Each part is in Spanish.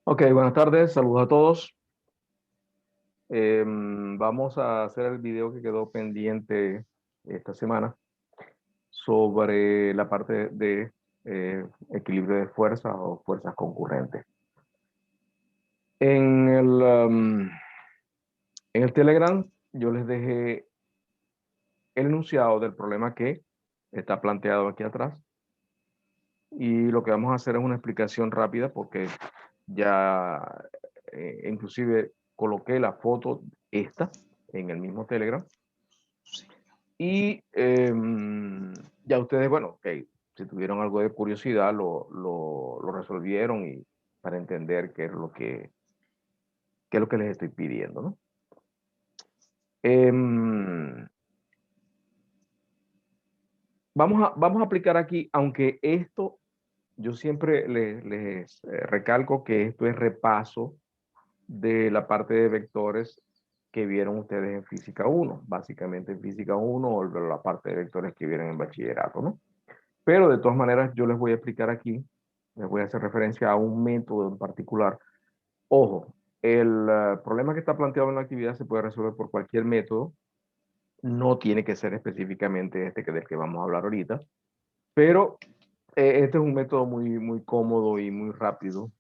Ok, buenas tardes, saludos a todos. Vamos a hacer el video que quedó pendiente esta semana sobre la parte de equilibrio de fuerzas o fuerzas concurrentes. En el Telegram yo les dejé el enunciado del problema que está planteado aquí atrás y lo que vamos a hacer es una explicación rápida porque ya inclusive coloqué la foto esta en el mismo Telegram. Y ya ustedes, bueno, okay, si tuvieron algo de curiosidad, lo resolvieron y para entender qué es lo que les estoy pidiendo, ¿no? Vamos a aplicar aquí, aunque esto, yo siempre les recalco que esto es repaso de la parte de vectores que vieron ustedes en Física 1, básicamente en Física 1 o la parte de vectores que vieron en bachillerato, ¿no? Pero de todas maneras, yo les voy a explicar aquí, les voy a hacer referencia a un método en particular. Ojo, el problema que está planteado en la actividad se puede resolver por cualquier método, no tiene que ser específicamente este del que vamos a hablar ahorita, pero este es un método muy cómodo y muy rápido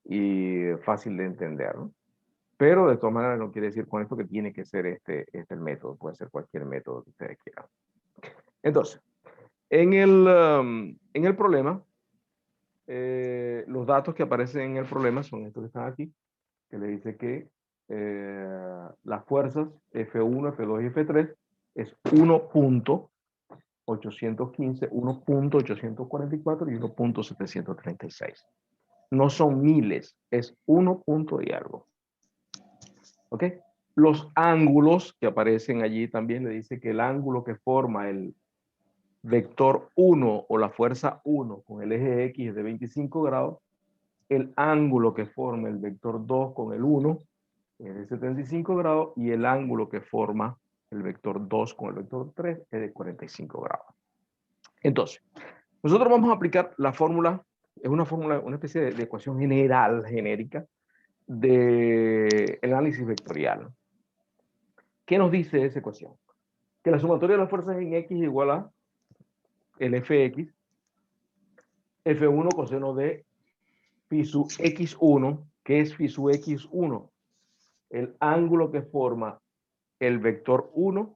y fácil de entender, ¿no? Pero de todas maneras no quiere decir con esto que tiene que ser este el método, puede ser cualquier método que ustedes quieran. Entonces, en el problema, los datos que aparecen en el problema son estos que están aquí, que le dice que las fuerzas F1, F2 y F3 es 1.815, 1.844 y 1.736. No son miles, es 1 punto y algo. ¿Ok? Los ángulos que aparecen allí también le dice que el ángulo que forma el vector 1 o la fuerza 1 con el eje X es de 25 grados, el ángulo que forma el vector 2 con el 1 es de 75 grados y el ángulo que forma el vector 2 con el vector 3 es de 45 grados. Entonces, nosotros vamos a aplicar la fórmula, es una fórmula, una especie de ecuación general, genérica, de análisis vectorial. ¿Qué nos dice esa ecuación? Que la sumatoria de las fuerzas en X es igual a el Fx, F1 coseno de phi sub X1, que es phi sub X1, el ángulo que forma el vector 1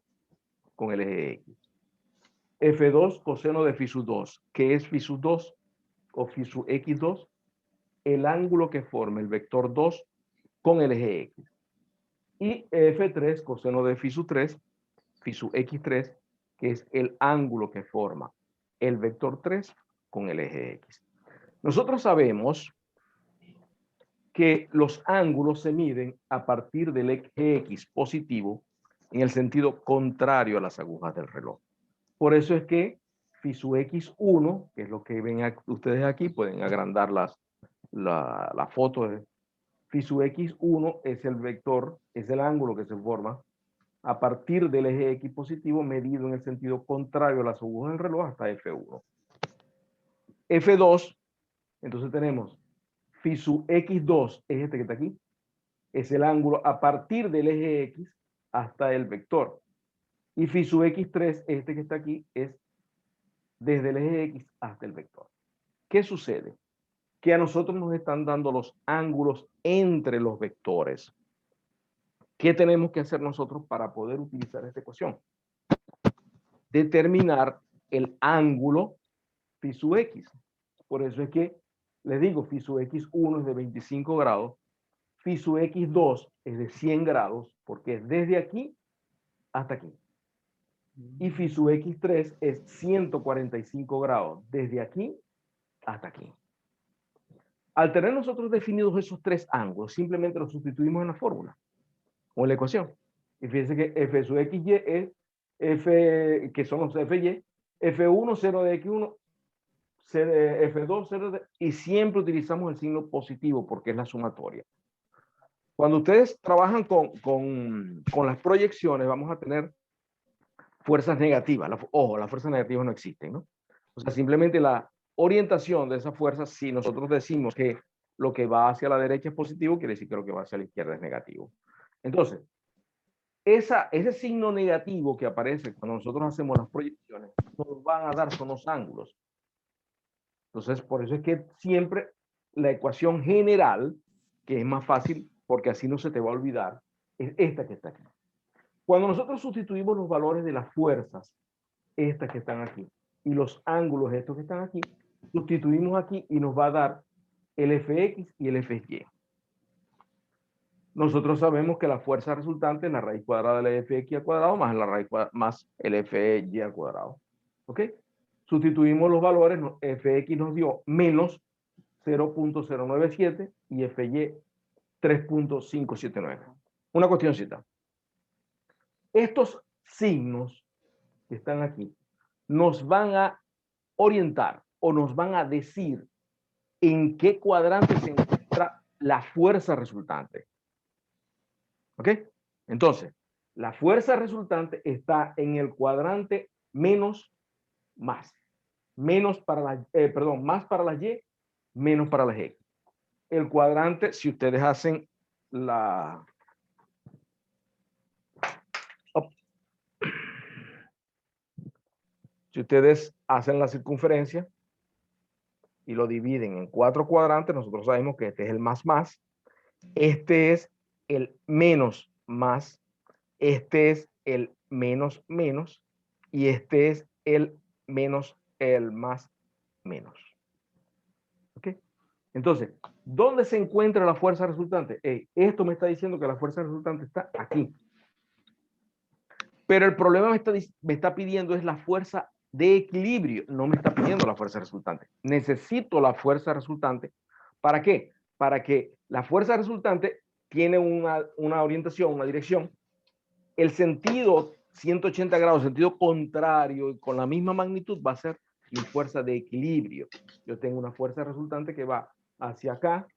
con el eje X. F2 coseno de phi sub 2, que es phi sub 2 o phi sub X2, el ángulo que forma el vector 2 con el eje X. Y F3 coseno de phi sub 3, phi sub X3, que es el ángulo que forma el vector 3 con el eje X. Nosotros sabemos que los ángulos se miden a partir del eje X positivo en el sentido contrario a las agujas del reloj. Por eso es que phi sub X1, que es lo que ven ustedes aquí, pueden agrandar la foto. Phi sub X1 es el vector, es el ángulo que se forma a partir del eje X positivo medido en el sentido contrario a las agujas del reloj hasta F1. F2, entonces tenemos phi sub X2, es este que está aquí, es el ángulo a partir del eje X hasta el vector. Y phi sub X3, este que está aquí, es desde el eje X hasta el vector. ¿Qué sucede? Que a nosotros nos están dando los ángulos entre los vectores. ¿Qué tenemos que hacer nosotros para poder utilizar esta ecuación? Determinar el ángulo phi sub X. Por eso es que les digo, phi sub X1 es de 25 grados, phi sub X2 es de 100 grados, porque es desde aquí hasta aquí. Y phi sub X3 es 145 grados, desde aquí hasta aquí. Al tener nosotros definidos esos tres ángulos, simplemente los sustituimos en la fórmula o en la ecuación. Y fíjense que f sub xy es f, que son los fy, f1, 0 de x1, f2, 0 de, y siempre utilizamos el signo positivo porque es la sumatoria. Cuando ustedes trabajan con las proyecciones, vamos a tener fuerzas negativas. Ojo, las fuerzas negativas no existen, ¿no? O sea, simplemente la orientación de esas fuerzas, si nosotros decimos que lo que va hacia la derecha es positivo, quiere decir que lo que va hacia la izquierda es negativo. Entonces, ese signo negativo que aparece cuando nosotros hacemos las proyecciones, nos van a dar son los ángulos. Entonces, por eso es que siempre la ecuación general, que es más fácil, porque así no se te va a olvidar, es esta que está aquí. Cuando nosotros sustituimos los valores de las fuerzas, estas que están aquí, y los ángulos estos que están aquí, sustituimos aquí y nos va a dar el Fx y el Fy. Nosotros sabemos que la fuerza resultante es la raíz cuadrada del Fx al cuadrado más la raíz más el Fy al cuadrado. ¿Ok? Sustituimos los valores, Fx nos dio menos 0.097 y Fy 3.579. Una cuestioncita. Estos signos que están aquí nos van a orientar o nos van a decir en qué cuadrante se encuentra la fuerza resultante. ¿Ok? Entonces, la fuerza resultante está en el cuadrante menos más. Menos para la, perdón, más para la Y, menos para la X. El cuadrante, si ustedes hacen la... Si ustedes hacen la circunferencia y lo dividen en 4 cuadrantes, nosotros sabemos que este es el más más, este es el menos más, este es el menos menos y este es el menos el más menos. ¿Ok? Entonces, ¿dónde se encuentra la fuerza resultante? Esto me está diciendo que la fuerza resultante está aquí. Pero el problema me está pidiendo es la fuerza de equilibrio, no me está pidiendo la fuerza resultante. Necesito la fuerza resultante. ¿Para qué? Para que la fuerza resultante tiene una orientación, una dirección. El sentido 180 grados, sentido contrario y con la misma magnitud va a ser mi fuerza de equilibrio. Yo tengo una fuerza resultante que va hacia acá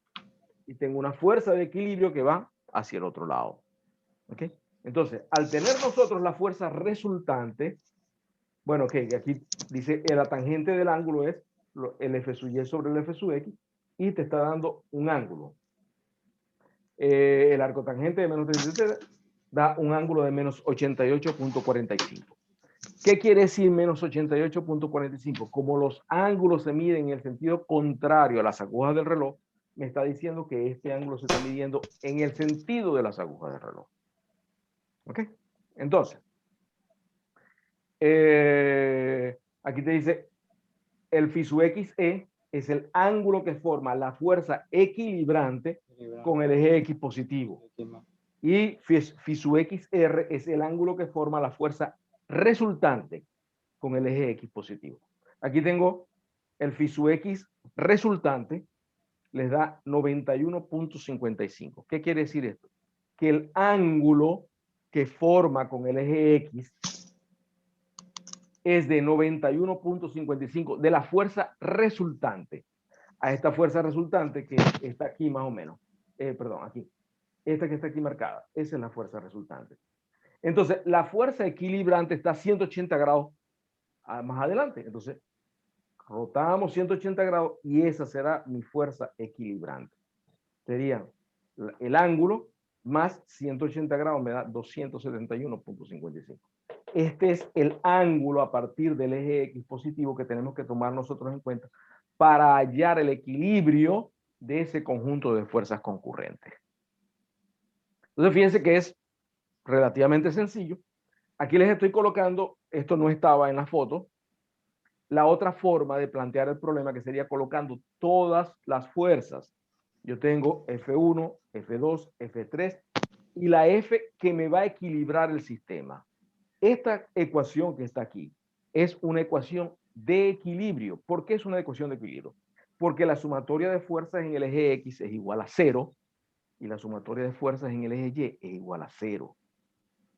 y tengo una fuerza de equilibrio que va hacia el otro lado. ¿Ok? Entonces, al tener nosotros la fuerza resultante, bueno, ok, aquí dice la tangente del ángulo es el F sub Y sobre el F sub X y te está dando un ángulo. El arco tangente de menos 37 da un ángulo de menos 88.45. ¿Qué quiere decir menos 88.45? Como los ángulos se miden en el sentido contrario a las agujas del reloj, me está diciendo que este ángulo se está midiendo en el sentido de las agujas del reloj. ¿Ok? Entonces, aquí te dice, el phi sub XE es el ángulo que forma la fuerza equilibrante con el eje X positivo. Y phi sub XR es el ángulo que forma la fuerza resultante con el eje X positivo. Aquí tengo el phi sub X resultante, les da 91.55. ¿Qué quiere decir esto? Que el ángulo que forma con el eje X es de 91.55 de la fuerza resultante. A esta fuerza resultante que está aquí más o menos. Perdón, aquí. Esta que está aquí marcada. Esa es la fuerza resultante. Entonces, la fuerza equilibrante está a 180 grados más adelante. Entonces, rotamos 180 grados y esa será mi fuerza equilibrante. Sería el ángulo más 180 grados me da 271.55. Este es el ángulo a partir del eje X positivo que tenemos que tomar nosotros en cuenta para hallar el equilibrio de ese conjunto de fuerzas concurrentes. Entonces, fíjense que es relativamente sencillo. Aquí les estoy colocando, esto no estaba en la foto, la otra forma de plantear el problema que sería colocando todas las fuerzas. Yo tengo F1, F2, F3 y la F que me va a equilibrar el sistema. Esta ecuación que está aquí es una ecuación de equilibrio. ¿Por qué es una ecuación de equilibrio? Porque la sumatoria de fuerzas en el eje X es igual a 0 y la sumatoria de fuerzas en el eje Y es igual a 0.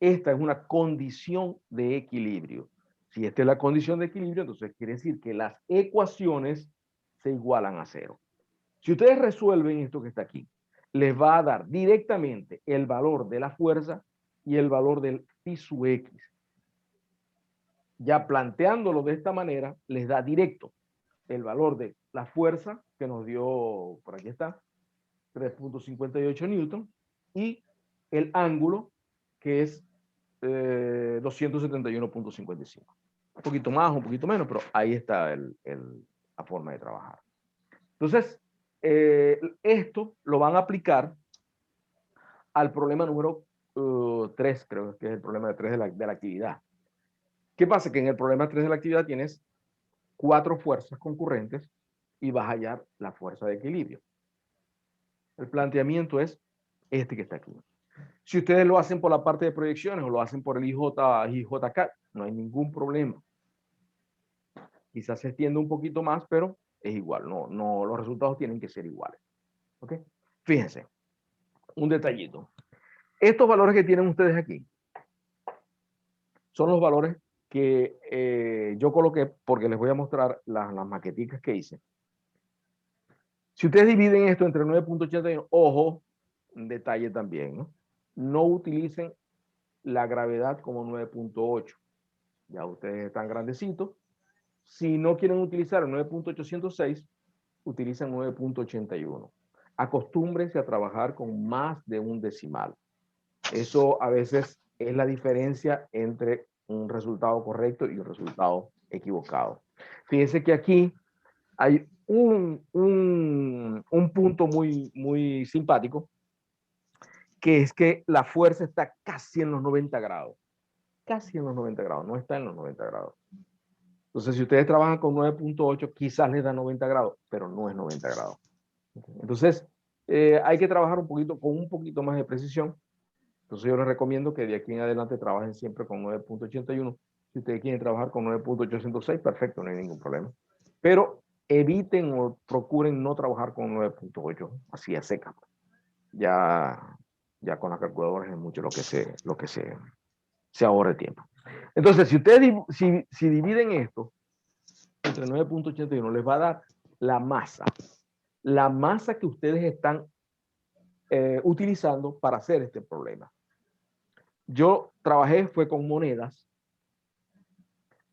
Esta es una condición de equilibrio. Si esta es la condición de equilibrio, entonces quiere decir que las ecuaciones se igualan a 0. Si ustedes resuelven esto que está aquí, les va a dar directamente el valor de la fuerza y el valor del phi sub X. Ya planteándolo de esta manera, les da directo el valor de la fuerza que nos dio, por aquí está, 3.58 newton, y el ángulo, que es 271.55. Un poquito más, un poquito menos, pero ahí está la forma de trabajar. Entonces, esto lo van a aplicar al problema número 3, creo que es el problema 3 de la actividad. ¿Qué pasa? Que en el problema 3 de la actividad tienes 4 fuerzas concurrentes y vas a hallar la fuerza de equilibrio. El planteamiento es este que está aquí. Si ustedes lo hacen por la parte de proyecciones o lo hacen por el IJCAD, no hay ningún problema. Quizás se extiende un poquito más, pero es igual. No, los resultados tienen que ser iguales. ¿Ok? Fíjense, un detallito. Estos valores que tienen ustedes aquí son los valores que yo coloqué porque les voy a mostrar las maqueticas que hice. Si ustedes dividen esto entre 9.81, ojo, un detalle también, ¿no? No utilicen la gravedad como 9.8. Ya ustedes están grandecitos. Si no quieren utilizar el 9.806, utilizan 9.81. Acostúmbrense a trabajar con más de un decimal. Eso a veces es la diferencia entre un resultado correcto y un resultado equivocado. Fíjense que aquí hay un punto muy simpático, que es que la fuerza está casi en los 90 grados. Casi en los 90 grados, no está en los 90 grados. Entonces, si ustedes trabajan con 9.8, quizás les da 90 grados, pero no es 90 grados. Entonces, hay que trabajar con un poquito más de precisión. Entonces, yo les recomiendo que de aquí en adelante trabajen siempre con 9.81. Si ustedes quieren trabajar con 9.806, perfecto, no hay ningún problema. Pero eviten o procuren no trabajar con 9.8, así a seca. Ya con las calculadoras es mucho lo que se ahorra el tiempo. Entonces, si ustedes si dividen esto entre 9.81, les va a dar la masa que ustedes están utilizando para hacer este problema. Yo trabajé fue con monedas.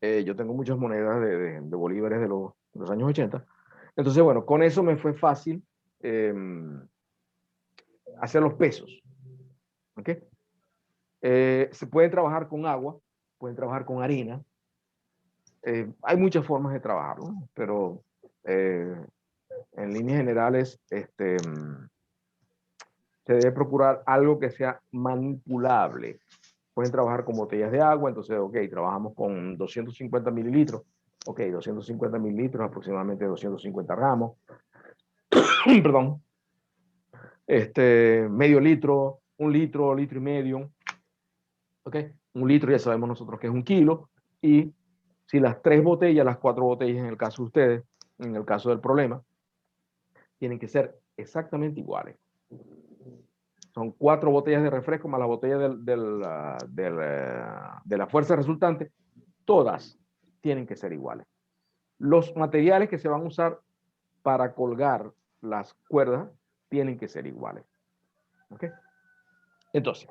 Yo tengo muchas monedas de bolívares de los años 80. Entonces, bueno, con eso me fue fácil hacer los pesos. ¿Ok? Se pueden trabajar con agua, pueden trabajar con harina. Hay muchas formas de trabajar, ¿no? Pero en líneas generales, se debe procurar algo que sea manipulable. Pueden trabajar con botellas de agua, entonces, ok, trabajamos con 250 mililitros. Ok, 250 mililitros, aproximadamente 250 gramos. Perdón. Medio litro, un litro, litro y medio. Ok, un litro ya sabemos nosotros que es 1 kilo. Y si las 3 botellas, las 4 botellas en el caso de ustedes, en el caso del problema, tienen que ser exactamente iguales. Son 4 botellas de refresco más la botella de la fuerza resultante. Todas tienen que ser iguales. Los materiales que se van a usar para colgar las cuerdas tienen que ser iguales. ¿Ok? Entonces,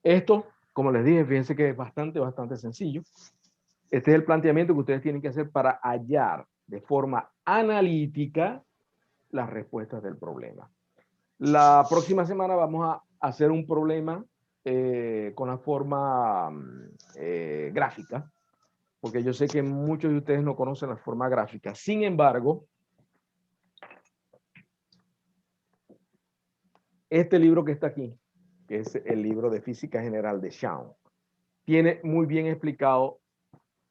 esto, como les dije, fíjense que es bastante sencillo. Este es el planteamiento que ustedes tienen que hacer para hallar de forma analítica las respuestas del problema. La próxima semana vamos a hacer un problema con la forma gráfica, porque yo sé que muchos de ustedes no conocen la forma gráfica. Sin embargo, este libro que está aquí, que es el libro de Física General de Shawn, tiene muy bien explicado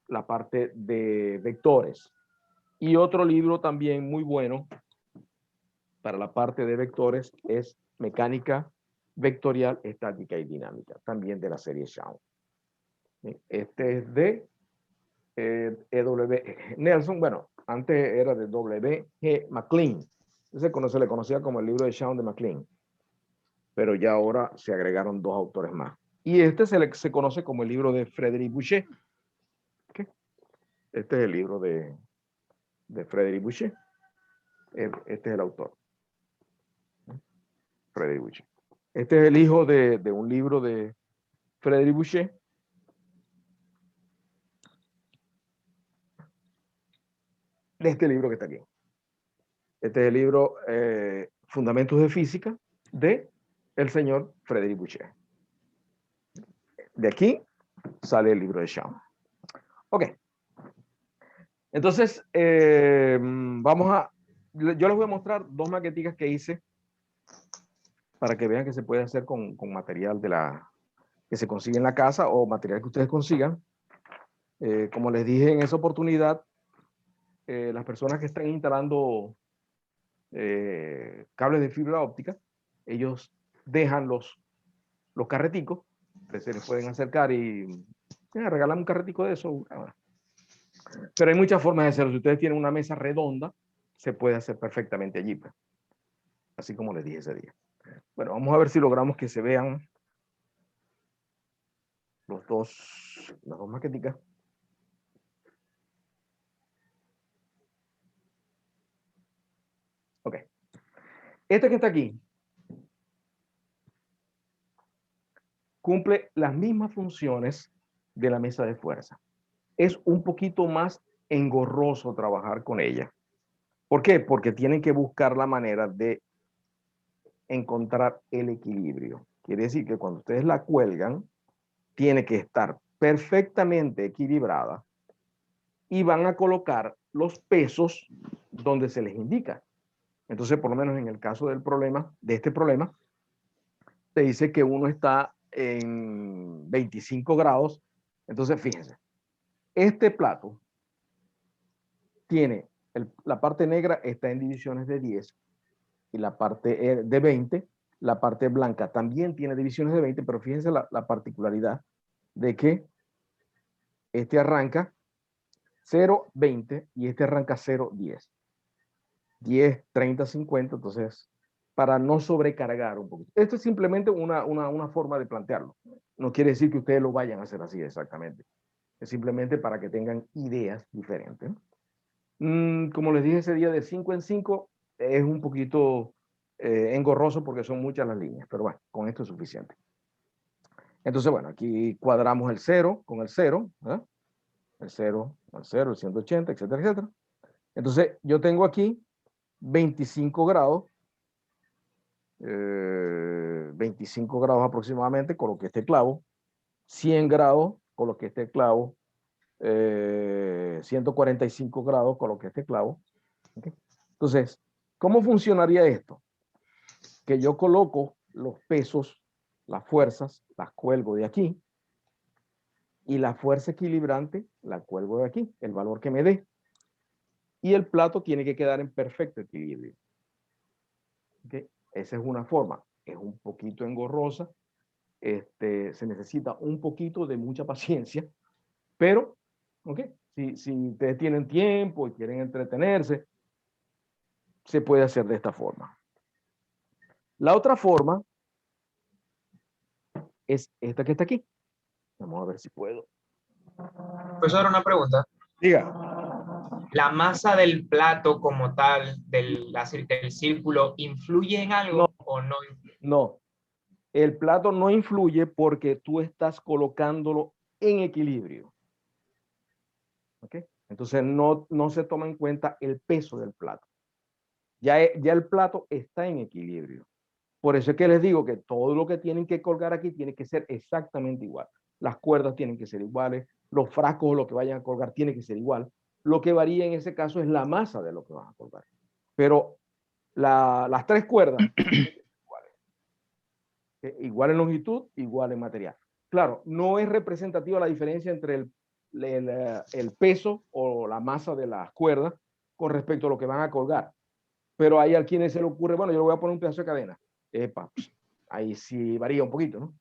la parte de vectores. Y otro libro también muy bueno para la parte de vectores es Mecánica Vectorial, Estática y Dinámica, también de la serie Shawn. Este es de E.W. Nelson, bueno, antes era de W.G. McLean. Se le conocía como el libro de Shawn de McLean, pero ya ahora se agregaron 2 autores más. Y este se conoce como el libro de Frédéric Boucher. ¿Okay? Este es el libro de Frédéric Boucher. Este es el autor. Frédéric Boucher. Este es el hijo de un libro de Frédéric Boucher. De este libro que está aquí. Este es el libro Fundamentos de Física de el señor Frédéric Boucher. De aquí sale el libro de Schaum. Ok. Entonces, yo les voy a mostrar dos maqueticas que hice para que vean que se puede hacer con material que se consigue en la casa o material que ustedes consigan. Como les dije en esa oportunidad, las personas que están instalando cables de fibra óptica, ellos dejan los carreticos, se les pueden acercar y regalar un carretico de eso. Pero hay muchas formas de hacerlo. Si ustedes tienen una mesa redonda, se puede hacer perfectamente allí, pues. Así como les dije ese día. Bueno, vamos a ver si logramos que se vean las dos maqueticas. Ok. Este que está aquí cumple las mismas funciones de la mesa de fuerza. Es un poquito más engorroso trabajar con ella. ¿Por qué? Porque tienen que buscar la manera de encontrar el equilibrio. Quiere decir que cuando ustedes la cuelgan, tiene que estar perfectamente equilibrada y van a colocar los pesos donde se les indica. Entonces, por lo menos en el caso del problema, de este problema, te dice que uno está en 25 grados. Entonces, fíjense, este plato tiene, la parte negra está en divisiones de 10 y la parte de 20, la parte blanca también tiene divisiones de 20, pero fíjense la particularidad de que este arranca 0,20 y este arranca 0,10. 10, 30, 50, entonces, para no sobrecargar un poquito. Esto es simplemente una forma de plantearlo. No quiere decir que ustedes lo vayan a hacer así exactamente. Es simplemente para que tengan ideas diferentes. Como les dije ese día, de 5 en 5 es un poquito engorroso porque son muchas las líneas, pero bueno, con esto es suficiente. Entonces, bueno, aquí cuadramos el 0 con el 0, ¿eh? El 0, el 0, el 180, etcétera, etcétera. Entonces, yo tengo aquí 25 grados, 25 grados aproximadamente, coloqué este clavo, 100 grados, coloqué este clavo, 145 grados, coloqué este clavo. ¿Okay? Entonces, ¿cómo funcionaría esto? Que yo coloco los pesos, las fuerzas, las cuelgo de aquí, y la fuerza equilibrante la cuelgo de aquí, el valor que me dé. Y el plato tiene que quedar en perfecto equilibrio. ¿Okay? Esa es una forma. Es un poquito engorrosa. Se necesita un poquito de mucha paciencia, pero, ¿ok? Si ustedes tienen tiempo y quieren entretenerse, se puede hacer de esta forma. La otra forma es esta que está aquí. Vamos a ver si puedo. Profesor, una pregunta. Diga. ¿La masa del plato como tal, del círculo, influye en algo No, o no? no. El plato no influye porque tú estás colocándolo en equilibrio. ¿Ok? Entonces no se toma en cuenta el peso del plato. Ya el plato está en equilibrio. Por eso es que les digo que todo lo que tienen que colgar aquí tiene que ser exactamente igual. Las cuerdas tienen que ser iguales, los frascos o lo que vayan a colgar tiene que ser igual. Lo que varía en ese caso es la masa de lo que van a colgar. Pero las tres cuerdas iguales. Igual en longitud, igual en material. Claro, no es representativa la diferencia entre el peso o la masa de las cuerdas con respecto a lo que van a colgar. Pero hay a quienes se le ocurre, bueno, yo le voy a poner un pedazo de cadena. Epa, ahí sí varía un poquito, ¿no?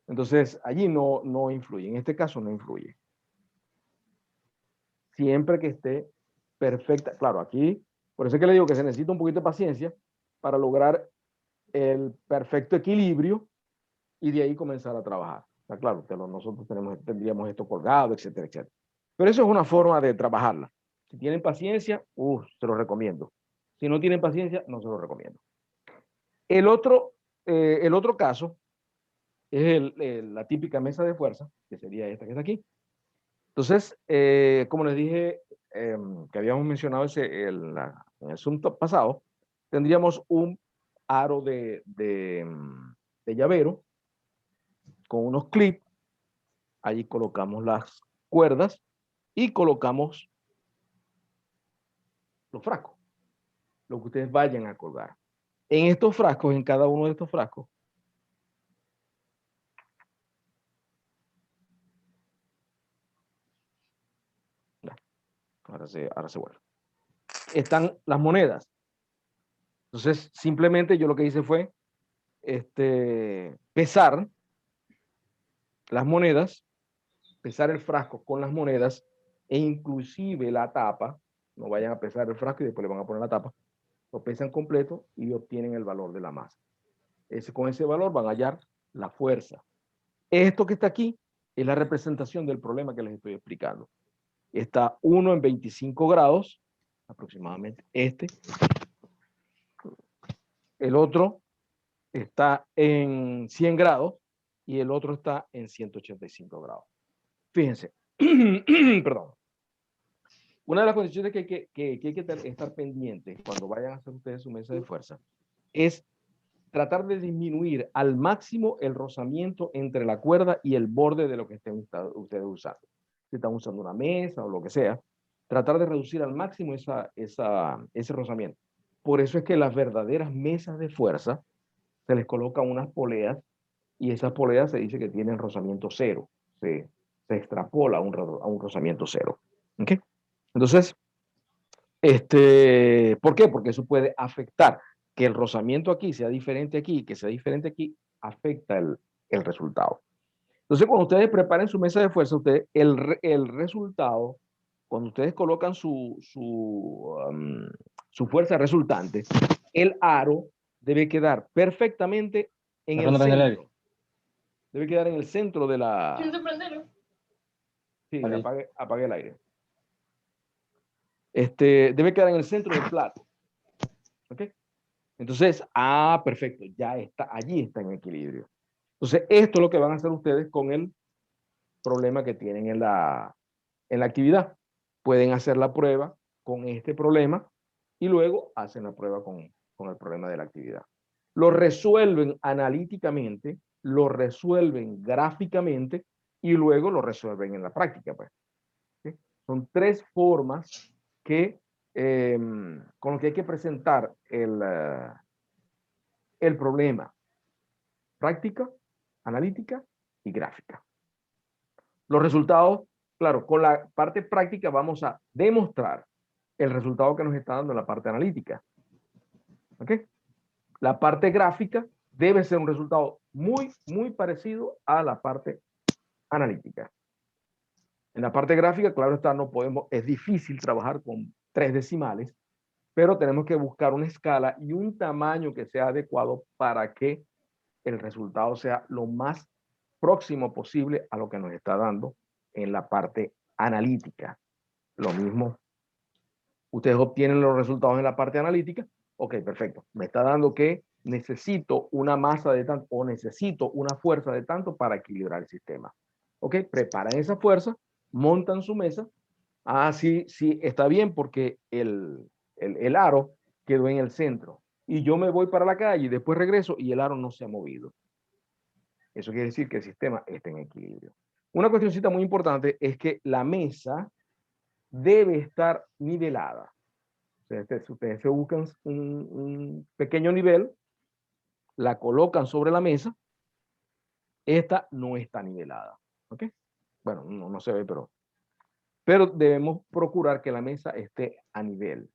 Entonces, allí no influye. En este caso no influye. Siempre que esté perfecta. Claro, aquí, por eso es que le digo que se necesita un poquito de paciencia para lograr el perfecto equilibrio y de ahí comenzar a trabajar. Está claro, nosotros tendríamos esto colgado, etcétera, etcétera. Pero eso es una forma de trabajarla. Si tienen paciencia, se lo recomiendo. Si no tienen paciencia, no se lo recomiendo. El otro caso es la típica mesa de fuerza, que sería esta que está aquí. Entonces, como les dije, que habíamos mencionado la en el Zoom pasado, tendríamos un aro de llavero con unos clips. Allí colocamos las cuerdas y colocamos los frascos, lo que ustedes vayan a colgar. En estos frascos, en cada uno de estos frascos, ahora se vuelve. Están las monedas. Entonces, simplemente yo lo que hice fue pesar las monedas, pesar el frasco con las monedas e inclusive la tapa. No vayan a pesar el frasco y después le van a poner la tapa. Lo pesan completo y obtienen el valor de la masa. Con ese valor van a hallar la fuerza. Esto que está aquí es la representación del problema que les estoy explicando. Está uno en 25 grados, aproximadamente el otro está en 100 grados y el otro está en 185 grados. Fíjense, perdón. Una de las condiciones que hay que estar pendientes cuando vayan a hacer ustedes su mesa de fuerza es tratar de disminuir al máximo el rozamiento entre la cuerda y el borde de lo que estén ustedes usando. Si están usando una mesa o lo que sea, tratar de reducir al máximo ese rozamiento. Por eso es que las verdaderas mesas de fuerza se les colocan unas poleas y esas poleas se dice que tienen rozamiento cero. Se extrapola a un rozamiento cero. ¿Okay? Entonces, ¿por qué? Porque eso puede afectar que el rozamiento aquí sea diferente aquí, que sea diferente aquí, afecta el resultado. Entonces, cuando ustedes preparen su mesa de fuerza, el resultado, cuando ustedes colocan su fuerza resultante, el aro debe quedar perfectamente en el centro. Debe quedar en el centro de la... Sí, apague el aire. Debe quedar en el centro del plato. ¿Ok? Entonces, perfecto, ya está, allí está en equilibrio. Entonces, esto es lo que van a hacer ustedes con el problema que tienen en la actividad. Pueden hacer la prueba con este problema y luego hacen la prueba con el problema de la actividad. Lo resuelven analíticamente, lo resuelven gráficamente y luego lo resuelven en la práctica. Pues. ¿Sí? Son tres formas que, con lo que hay que presentar el problema: práctica, analítica y gráfica. Los resultados, claro, con la parte práctica vamos a demostrar el resultado que nos está dando en la parte analítica. ¿Ok? La parte gráfica debe ser un resultado muy, muy parecido a la parte analítica. En la parte gráfica, claro está, es difícil trabajar con 3 decimales, pero tenemos que buscar una escala y un tamaño que sea adecuado para que el resultado sea lo más próximo posible a lo que nos está dando en la parte analítica. Lo mismo, ustedes obtienen los resultados en la parte analítica. Ok, perfecto. Me está dando que necesito una masa de tanto o necesito una fuerza de tanto para equilibrar el sistema. Ok, preparan esa fuerza, montan su mesa. Sí, está bien porque el aro quedó en el centro y yo me voy para la calle y después regreso y el aro no se ha movido. Eso quiere decir que el sistema está en equilibrio. Una cuestioncita muy importante es que la mesa debe estar nivelada. Ustedes se buscan un pequeño nivel, la colocan sobre la mesa. Esta no está nivelada. ¿Ok? Bueno, no se ve, pero debemos procurar que la mesa esté a nivel.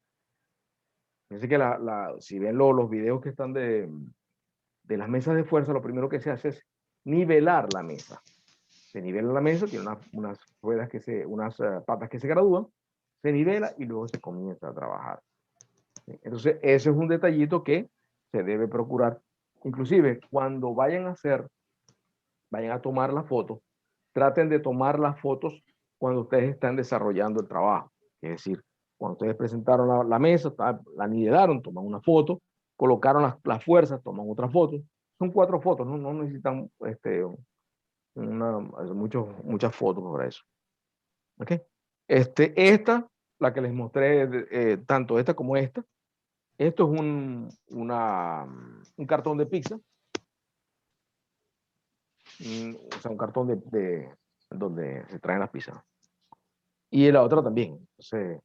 Fíjense que si ven los videos que están de las mesas de fuerza, lo primero que se hace es nivelar la mesa. Se nivela la mesa, tiene unas ruedas unas patas que se gradúan, se nivela y luego se comienza a trabajar. ¿Sí? Entonces, ese es un detallito que se debe procurar. Inclusive, cuando vayan a tomar la foto, traten de tomar las fotos cuando ustedes están desarrollando el trabajo. Es decir, cuando ustedes presentaron la mesa, la nivelaron, toman una foto, colocaron las fuerzas, toman otra foto. Son 4 fotos, no necesitan muchas fotos para eso. ¿Ok? La que les mostré, tanto esta como esta, Esto es un cartón de pizza. O sea, un cartón donde se traen las pizzas. Y la otra también. Entonces,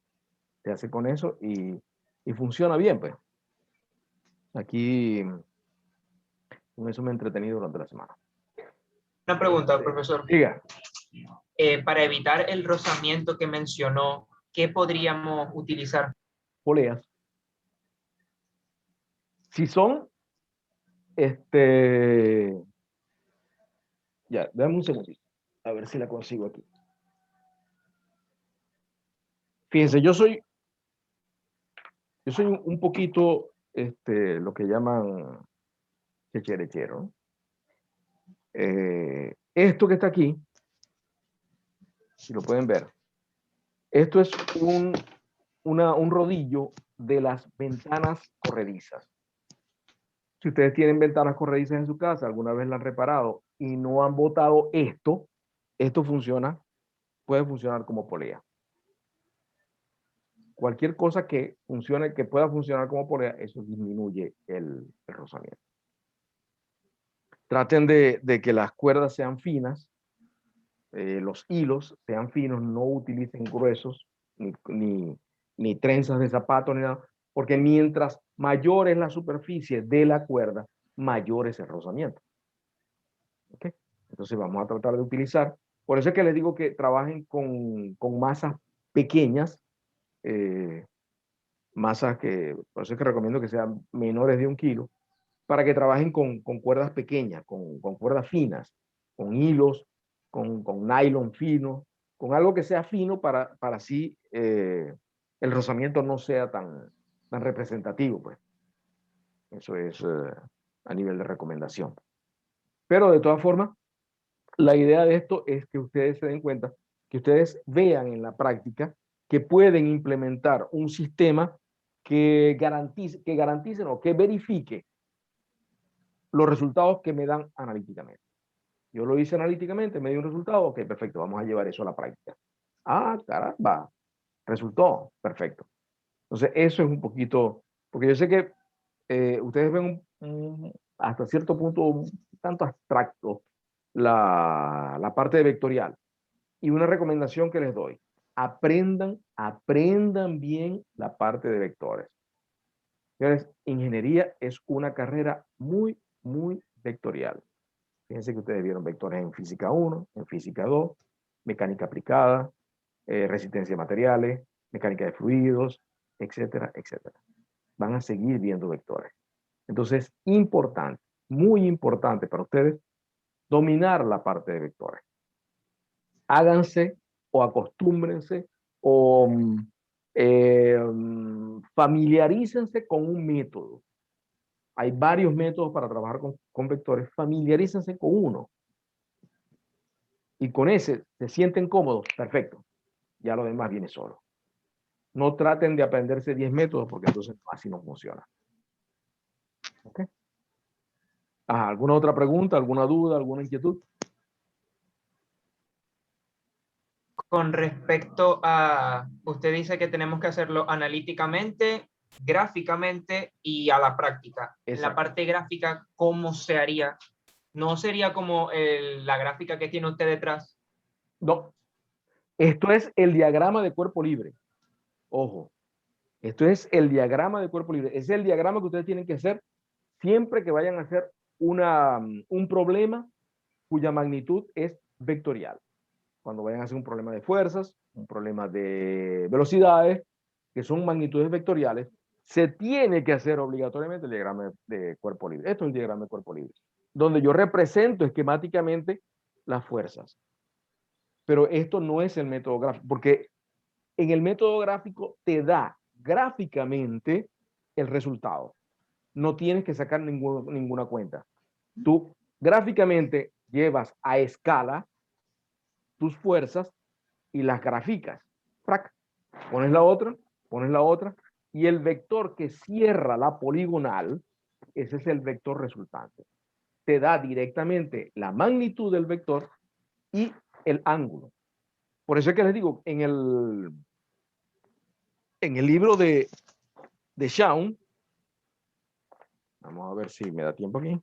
se hace con eso y funciona bien, pues. Aquí, con eso me he entretenido durante la semana. Una pregunta, profesor. Diga. Para evitar el rozamiento que mencionó, ¿qué podríamos utilizar? Poleas. Si son, ya, dame un segundito. A ver si la consigo aquí. Fíjense, yo soy un poquito, lo que llaman checherechero, ¿no? Esto que está aquí, si lo pueden ver, esto es un rodillo de las ventanas corredizas. Si ustedes tienen ventanas corredizas en su casa, alguna vez la han reparado y no han botado esto funciona, puede funcionar como polea. Cualquier cosa que funcione, que pueda funcionar como polea, eso disminuye el rozamiento. Traten de que las cuerdas sean finas, los hilos sean finos, no utilicen gruesos, ni trenzas de zapatos, ni nada, porque mientras mayor es la superficie de la cuerda, mayor es el rozamiento. ¿Okay? Entonces vamos a tratar de utilizar, por eso es que les digo que trabajen con masas pequeñas, masas por eso es que recomiendo que sean menores de 1 kilo, para que trabajen con cuerdas pequeñas, con cuerdas finas, con hilos, con nylon fino, con algo que sea fino para así el rozamiento no sea tan representativo, pues. Eso es a nivel de recomendación. Pero de todas formas, la idea de esto es que ustedes se den cuenta, que ustedes vean en la práctica que pueden implementar un sistema que garantice o que verifique los resultados que me dan analíticamente. Yo lo hice analíticamente, me dio un resultado, ok, perfecto, vamos a llevar eso a la práctica. Ah, caramba, resultó, perfecto. Entonces, eso es un poquito, porque yo sé que ustedes ven hasta cierto punto un tanto abstracto la parte de vectorial. Y una recomendación que les doy, aprendan bien la parte de vectores. Entonces, ingeniería es una carrera muy, muy vectorial. Fíjense que ustedes vieron vectores en física 1, en física 2, mecánica aplicada, resistencia de materiales, mecánica de fluidos, etcétera, etcétera. Van a seguir viendo vectores. Entonces, importante, muy importante para ustedes, dominar la parte de vectores. Háganse o acostúmbrense o familiarícense con un método. Hay varios métodos para trabajar con vectores. Familiarícense con uno. Y con ese se sienten cómodos, perfecto. Ya lo demás viene solo. No traten de aprenderse 10 métodos porque entonces así no funciona. ¿Okay? Ajá, ¿alguna otra pregunta, alguna duda, alguna inquietud? Con respecto a, usted dice que tenemos que hacerlo analíticamente, gráficamente y a la práctica. En la parte gráfica, ¿cómo se haría? ¿No sería como la gráfica que tiene usted detrás? No. Esto es el diagrama de cuerpo libre. Ojo. Esto es el diagrama de cuerpo libre. Es el diagrama que ustedes tienen que hacer siempre que vayan a hacer un problema cuya magnitud es vectorial. Cuando vayan a hacer un problema de fuerzas, un problema de velocidades, que son magnitudes vectoriales, se tiene que hacer obligatoriamente el diagrama de cuerpo libre. Esto es un diagrama de cuerpo libre, donde yo represento esquemáticamente las fuerzas. Pero esto no es el método gráfico, porque en el método gráfico te da gráficamente el resultado. No tienes que sacar ninguna cuenta. Tú gráficamente llevas a escala tus fuerzas y las graficas. Pones la otra, y el vector que cierra la poligonal, ese es el vector resultante. Te da directamente la magnitud del vector y el ángulo. Por eso es que les digo, en el libro de Shaun, Vamos a ver si me da tiempo aquí.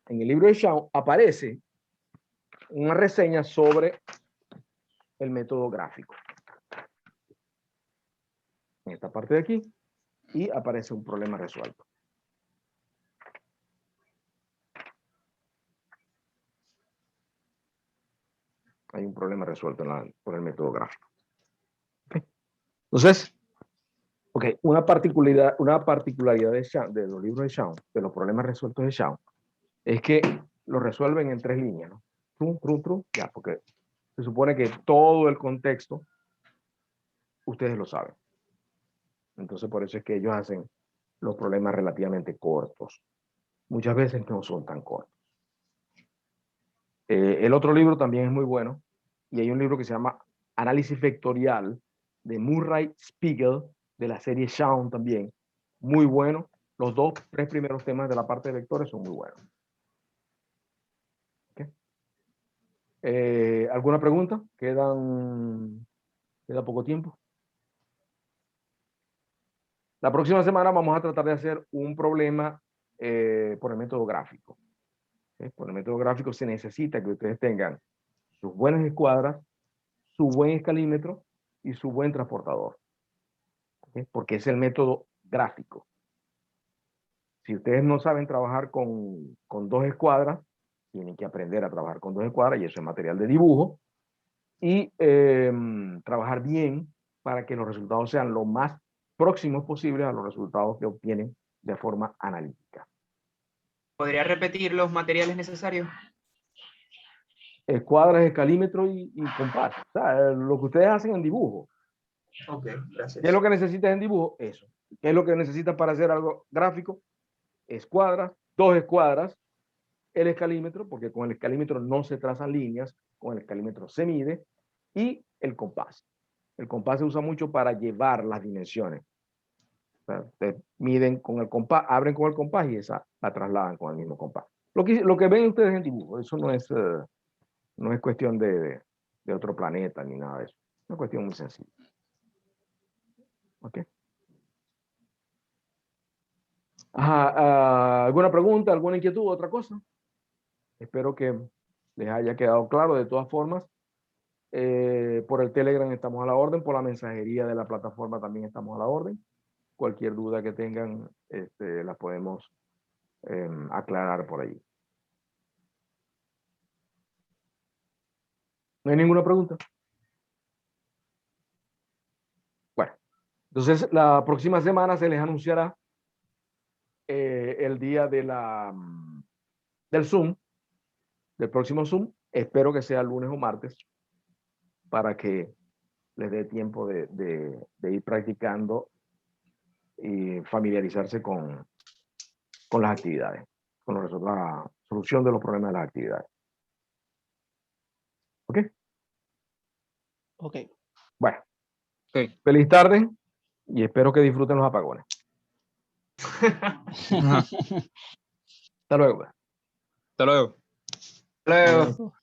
En el libro de Shawn aparece una reseña sobre el método gráfico. En esta parte de aquí. Y aparece un problema resuelto. Hay un problema resuelto por el método gráfico. ¿Okay? Entonces, una particularidad de los libros de Shawn, de los problemas resueltos de Shawn, es que lo resuelven en 3 líneas, ¿no? Ya, porque se supone que todo el contexto ustedes lo saben. Entonces, por eso es que ellos hacen los problemas relativamente cortos. Muchas veces no son tan cortos. El otro libro también es muy bueno, y hay un libro que se llama Análisis Vectorial, de Murray Spiegel, de la serie Shawn también. Muy bueno. Los 3 primeros temas de la parte de vectores son muy buenos. ¿Okay? ¿Alguna pregunta? Queda poco tiempo. La próxima semana vamos a tratar de hacer un problema por el método gráfico. ¿Okay? Por el método gráfico se necesita que ustedes tengan sus buenas escuadras, su buen escalímetro y su buen transportador. ¿Okay? Porque es el método gráfico. Si ustedes no saben trabajar con 2 escuadras, tienen que aprender a trabajar con 2 escuadras, y eso es material de dibujo, y trabajar bien para que los resultados sean lo más próximos posibles a los resultados que obtienen de forma analítica. ¿Podría repetir los materiales necesarios? Escuadras, escalímetro y compás. O sea, lo que ustedes hacen en dibujo. Ok, gracias. ¿Qué es lo que necesitas en dibujo? Eso. ¿Qué es lo que necesitas para hacer algo gráfico? Escuadras, 2 escuadras, el escalímetro, porque con el escalímetro no se trazan líneas, con el escalímetro se mide, y el compás. El compás se usa mucho para llevar las dimensiones. O sea, ustedes miden con el compás, abren con el compás y esa la trasladan con el mismo compás. Lo que ven ustedes en dibujo, eso no es cuestión de otro planeta ni nada de eso. Es una cuestión muy sencilla. ¿Ok? ¿Alguna pregunta, alguna inquietud, otra cosa? Espero que les haya quedado claro. De todas formas, por el Telegram estamos a la orden, por la mensajería de la plataforma también estamos a la orden. Cualquier duda que tengan, la podemos aclarar por allí. ¿No hay ninguna pregunta? Bueno, entonces la próxima semana se les anunciará el día del Zoom, del próximo Zoom. Espero que sea lunes o martes, para que les dé tiempo de ir practicando y familiarizarse con las actividades, con la solución de los problemas de las actividades. ¿Ok? Ok. Bueno. Okay. Feliz tarde y espero que disfruten los apagones. Hasta luego. Hasta luego. Hasta luego.